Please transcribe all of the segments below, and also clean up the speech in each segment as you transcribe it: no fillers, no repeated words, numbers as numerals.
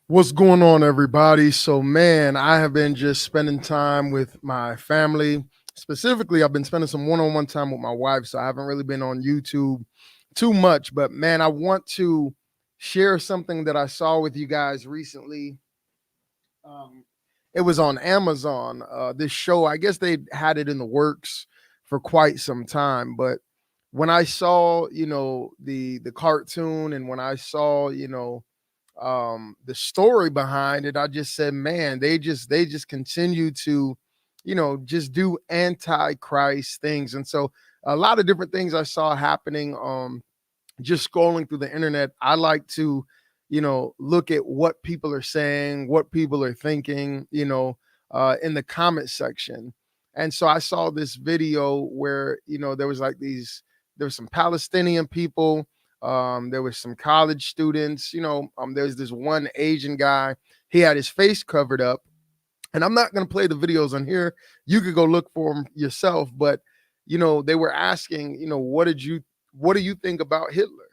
What's going on, everybody? So, man, I have been just spending time with my family. Specifically, I've been spending some one-on-one time with my wife, so I haven't really been on YouTube too much. But man, I want to share something that I saw with you guys recently. Um, it was on Amazon. This show, I guess they had it in the works for quite some time, but when I saw, the cartoon, and when I saw, the story behind it, I just said, man, they just continue to, just do anti-Christ things. And so a lot of different things I saw happening, just scrolling through the internet. I like to, look at what people are saying, what people are thinking, in the comment section. And so I saw this video where, there was like there was some Palestinian people, there was some college students, there's this one Asian guy. He had his face covered up, and I'm not going to play the videos on here. You could go look for them yourself. But they were asking, what do you think about Hitler?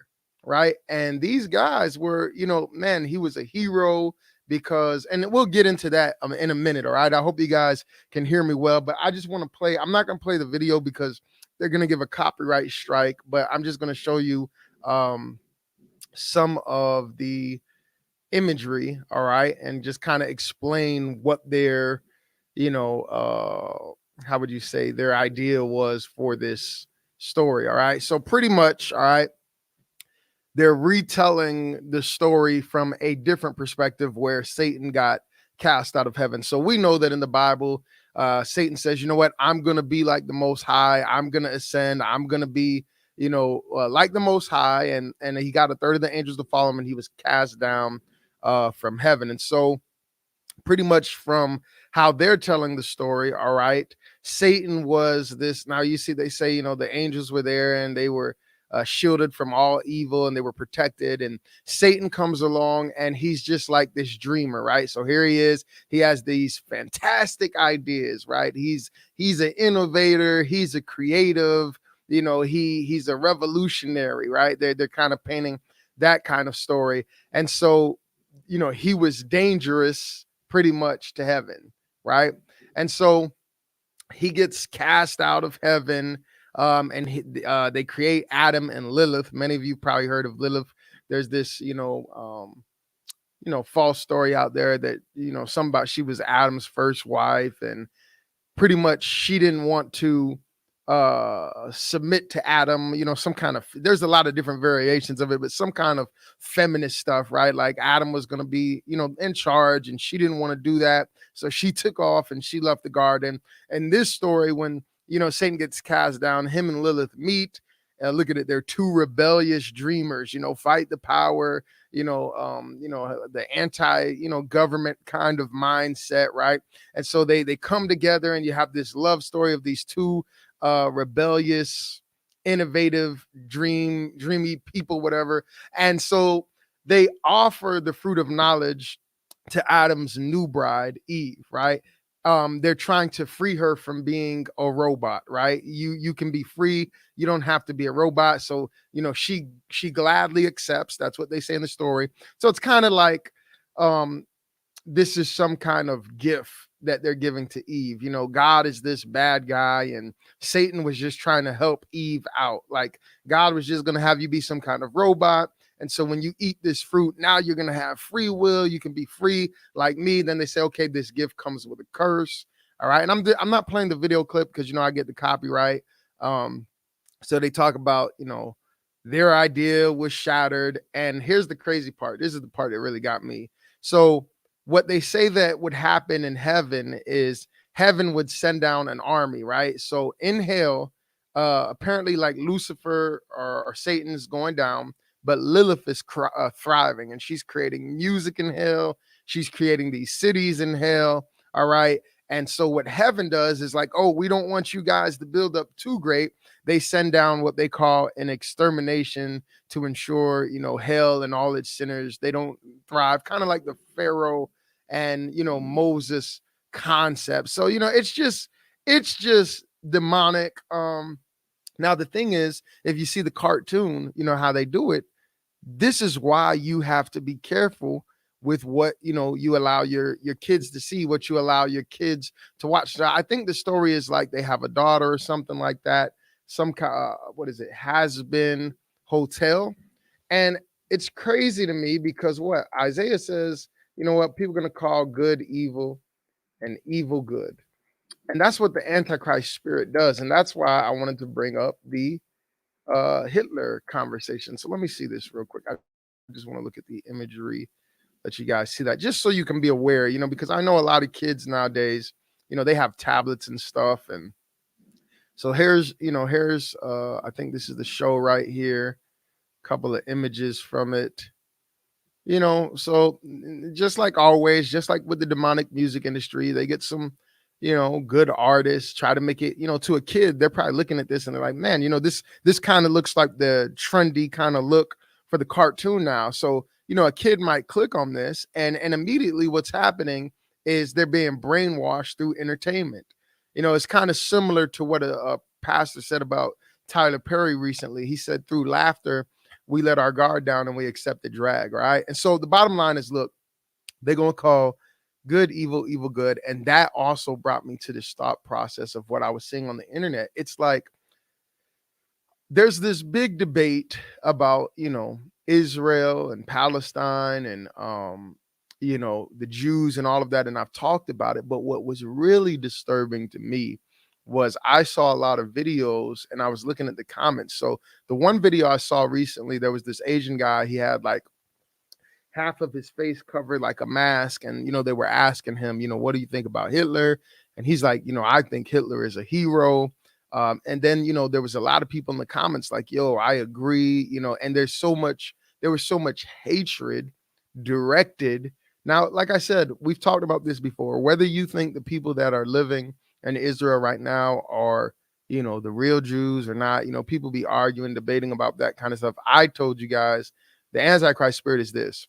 Right. And these guys were, man, he was a hero because, and we'll get into that in a minute. All right. I hope you guys can hear me well, but I just want to play. I'm not going to play the video because they're going to give a copyright strike, but I'm just going to show you um, some of the imagery. All right. And just kind of explain what their, how would you say their idea was for this story. All right. So pretty much, all right, they're retelling the story from a different perspective where Satan got cast out of heaven. So we know that in the Bible, Satan says, you know what, I'm going to be like the Most High. I'm going to ascend. I'm going to be, like the Most High. And he got a third of the angels to follow him, and he was cast down from heaven. And so pretty much from how they're telling the story, all right, Satan was this. Now you see, they say, the angels were there and they were shielded from all evil and they were protected. And Satan comes along and he's just like this dreamer, right? So here he is. He has these fantastic ideas, right? He's an innovator. He's a creative. He's a revolutionary, right? They're kind of painting that kind of story. And so, he was dangerous pretty much to heaven, right? And so he gets cast out of heaven, and they create Adam and Lilith. Many of you probably heard of Lilith. There's this, false story out there that some about she was Adam's first wife, and pretty much she didn't want to submit to Adam, some kind of, there's a lot of different variations of it, but some kind of feminist stuff, right? Like Adam was going to be, in charge, and she didn't want to do that. So she took off and she left the garden. And this story, when, Satan gets cast down, him and Lilith meet. Look at it. They're two rebellious dreamers, fight the power, the anti, government kind of mindset, right? And so they come together, and you have this love story of these two rebellious, innovative, dreamy people, whatever. And so they offer the fruit of knowledge to Adam's new bride, Eve, right? They're trying to free her from being a robot, right? You can be free. You don't have to be a robot. So, she gladly accepts. That's what they say in the story. So it's kind of like this is some kind of gift that they're giving to Eve. God is this bad guy, and Satan was just trying to help Eve out. Like God was just going to have you be some kind of robot. And so when you eat this fruit, now you're going to have free will. You can be free like me. Then they say, okay, this gift comes with a curse. All right. And I'm not playing the video clip because, I get the copyright. So they talk about, their idea was shattered. And here's the crazy part. This is the part that really got me. So what they say that would happen in heaven is heaven would send down an army, right? So in hell, apparently like Lucifer or Satan's going down, but Lilith is thriving, and she's creating music in hell. She's creating these cities in hell. All right. And so what heaven does is like, oh, we don't want you guys to build up too great. They send down what they call an extermination to ensure, hell and all its sinners, they don't thrive, kind of like the Pharaoh and, Moses concept. So, it's just demonic. Now the thing is, if you see the cartoon, how they do it, this is why you have to be careful with what you allow your kids to see, what you allow your kids to watch. So I think the story is like they have a daughter or something like that. Some kind, what is it? Has been hotel, and it's crazy to me because what Isaiah says, what people are going to call good evil and evil good, and that's what the Antichrist spirit does, and that's why I wanted to bring up the Hitler conversation. So let me see this real quick. I just want to look at the imagery, let you guys see that, just so you can be aware, because I know a lot of kids nowadays, they have tablets and stuff. And so here's I think this is the show right here, a couple of images from it. So just like always, just like with the demonic music industry, they get some, good artists, try to make it, to a kid. They're probably looking at this and they're like, man, this kind of looks like the trendy kind of look for the cartoon now. So, a kid might click on this, and immediately what's happening is they're being brainwashed through entertainment. It's kind of similar to what a pastor said about Tyler Perry recently. He said, through laughter, we let our guard down and we accept the drag, right? And so the bottom line is, look, they're going to call good evil, evil good. And that also brought me to this thought process of what I was seeing on the internet. It's like there's this big debate about, Israel and Palestine and, the Jews and all of that. And I've talked about it. But what was really disturbing to me was I saw a lot of videos and I was looking at the comments. So the one video I saw recently, there was this Asian guy. He had like half of his face covered like a mask. And, they were asking him, what do you think about Hitler? And he's like, I think Hitler is a hero. And then, there was a lot of people in the comments like, yo, I agree, and there was so much hatred directed. Now, like I said, we've talked about this before, whether you think the people that are living in Israel right now are, the real Jews or not, people be arguing, debating about that kind of stuff. I told you guys, the Antichrist spirit is this.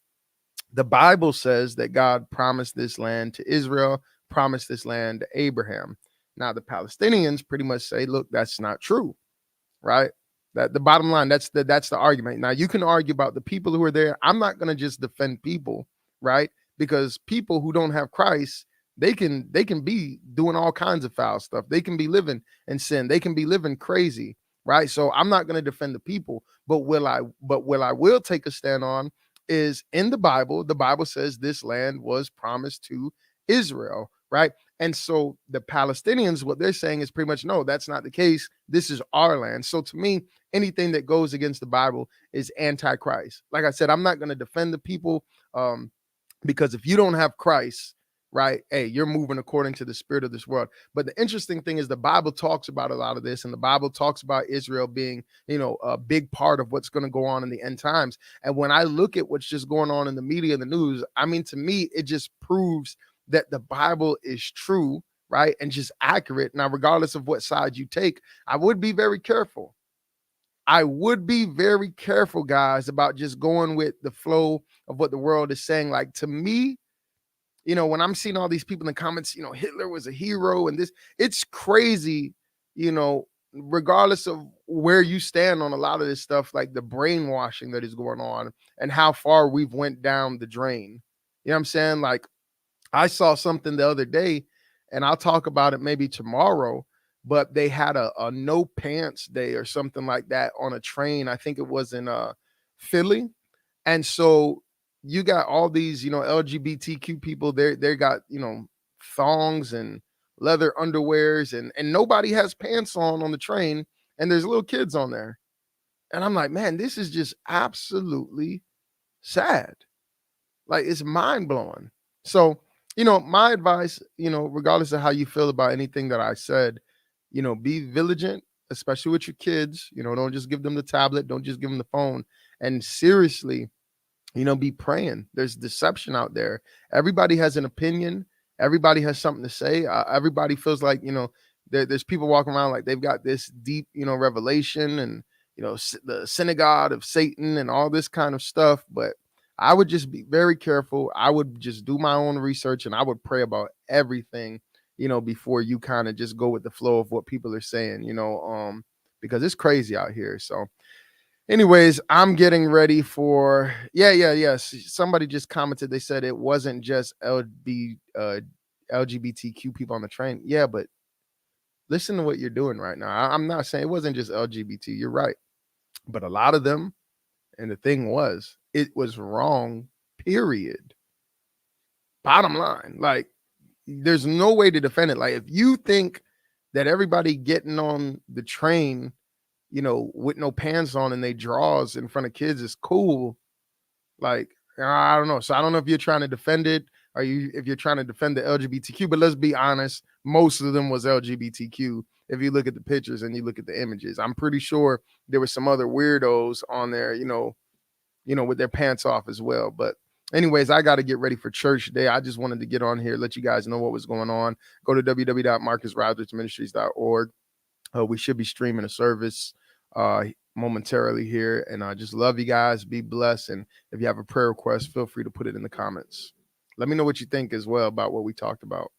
The Bible says that God promised this land to Israel, promised this land to Abraham. Now, the Palestinians pretty much say, look, that's not true, right? That the bottom line, that's the argument. Now, you can argue about the people who are there. I'm not going to just defend people, right? Because people who don't have Christ, they can be doing all kinds of foul stuff. They can be living in sin. They can be living crazy, right? So I'm not going to defend the people, but what I will take a stand on is in the Bible says this land was promised to Israel, right? And so the Palestinians, what they're saying is pretty much, no, that's not the case. This is our land. So to me, anything that goes against the Bible is antichrist. Like I said, I'm not going to defend the people because if you don't have Christ, right, hey, you're moving according to the spirit of this world. But the interesting thing is the Bible talks about a lot of this, and the Bible talks about Israel being, a big part of what's going to go on in the end times. And when I look at what's just going on in the media and the news, I mean, to me, it just proves that the Bible is true, right, and just accurate. Now, regardless of what side you take, I would be very careful. I would be very careful, guys, about just going with the flow of what the world is saying. Like, to me, when I'm seeing all these people in the comments, Hitler was a hero and this, it's crazy, regardless of where you stand on a lot of this stuff, like the brainwashing that is going on and how far we've went down the drain. You know what I'm saying? Like, I saw something the other day, and I'll talk about it maybe tomorrow, but they had a no pants day or something like that on a train. I think it was in Philly. And so you got all these, LGBTQ people, they got, thongs and leather underwears, and nobody has pants on the train, and there's little kids on there. And I'm like, man, this is just absolutely sad. Like, it's mind blowing. So, my advice, regardless of how you feel about anything that I said, be vigilant, especially with your kids. Don't just give them the tablet, don't just give them the phone. And seriously, be praying. There's deception out there. Everybody has an opinion. Everybody has something to say. Everybody feels like, there's people walking around like they've got this deep, revelation and, the synagogue of Satan and all this kind of stuff. But I would just be very careful. I would just do my own research and I would pray about everything, before you kind of just go with the flow of what people are saying, because it's crazy out here. So Anyways, I'm getting ready for yes. Somebody just commented. They said it wasn't just LGBTQ people on the train. Yeah, but listen to what you're doing right now. I'm not saying it wasn't just LGBT. You're right, but a lot of them. And the thing was, it was wrong. Period. Bottom line, like, there's no way to defend it. Like, if you think that everybody getting on the train, with no pants on and they draws in front of kids is cool. Like, I don't know. So I don't know if you're trying to defend it or if you're trying to defend the LGBTQ, but let's be honest, most of them was LGBTQ. If you look at the pictures and you look at the images, I'm pretty sure there were some other weirdos on there, with their pants off as well. But anyways, I got to get ready for church today. I just wanted to get on here, let you guys know what was going on. Go to www.marcusrodricksministries.org. We should be streaming a service momentarily here. And I just love you guys. Be blessed. And if you have a prayer request, feel free to put it in the comments. Let me know what you think as well about what we talked about.